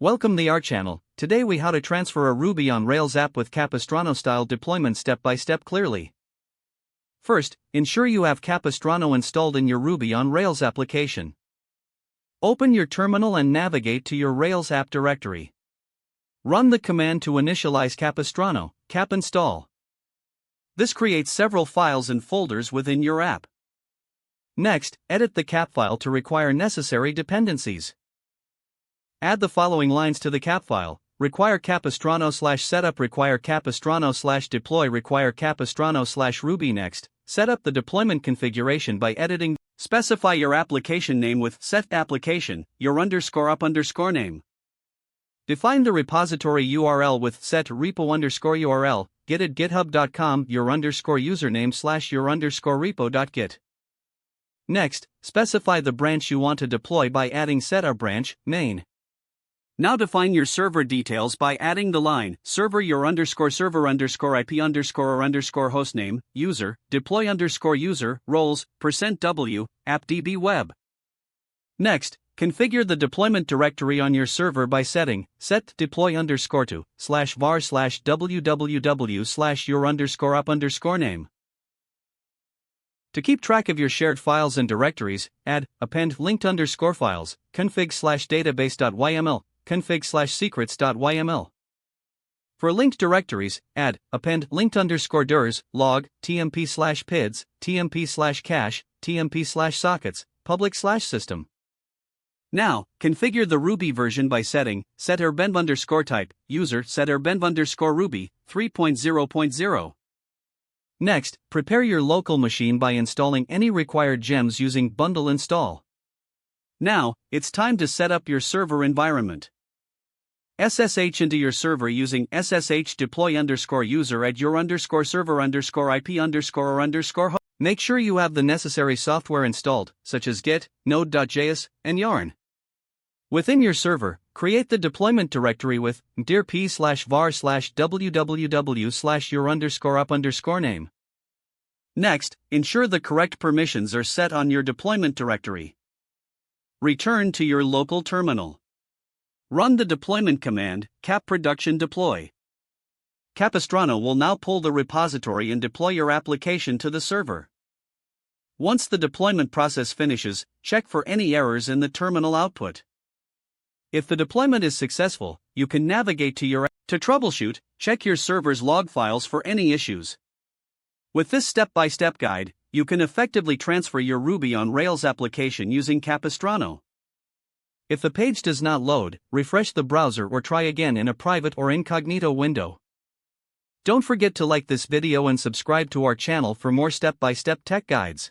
Welcome to our channel. Today we how to transfer a Ruby on Rails app with Capistrano-style deployment step by step clearly. First, ensure you have Capistrano installed in your Ruby on Rails application. Open your terminal and navigate to your Rails app directory. Run the command to initialize Capistrano, cap install. This creates several files and folders within your app. Next, edit the cap file to require necessary dependencies. Add the following lines to the cap file: require Capistrano/setup, require Capistrano/deploy, require Capistrano/Ruby. Next, set up the deployment configuration by editing. Specify your application name with set application, your _up_ name. Define the repository URL with set repo_URL, git at github.com, your _username / your _repo.git. Next, specify the branch you want to deploy by adding set our branch, main. Now define your server details by adding the line server your _server _IP _ hostname, user, deploy _user, roles, %w, appdb web. Next, configure the deployment directory on your server by setting set deploy _to /var /www / your _up_ name. To keep track of your shared files and directories, add append linked _files, config/database.yml, config/secrets.yml. For linked directories, add append linked _drs, log, tmp/pids, tmp/cache, tmp/sockets, public/system. Now, configure the Ruby version by setting set benv _type, user set benv _ruby, 3.0.0. Next, prepare your local machine by installing any required gems using bundle install. Now, it's time to set up your server environment. SSH into your server using SSH deploy _user at your _server _IP _host. Make sure you have the necessary software installed, such as Git, Node.js, and Yarn. Within your server, create the deployment directory with dir/p/var /www / your _up_ name. Next, ensure the correct permissions are set on your deployment directory. Return to your local terminal. Run the deployment command cap production deploy. Capistrano will now pull the repository and deploy your application to the server. Once the deployment process finishes, check for any errors in the terminal output. If the deployment is successful, you can navigate to your app. To troubleshoot, check your server's log files for any issues. With this step-by-step guide, you can effectively transfer your Ruby on Rails application using Capistrano. If the page does not load, refresh the browser or try again in a private or incognito window. Don't forget to like this video and subscribe to our channel for more step-by-step tech guides.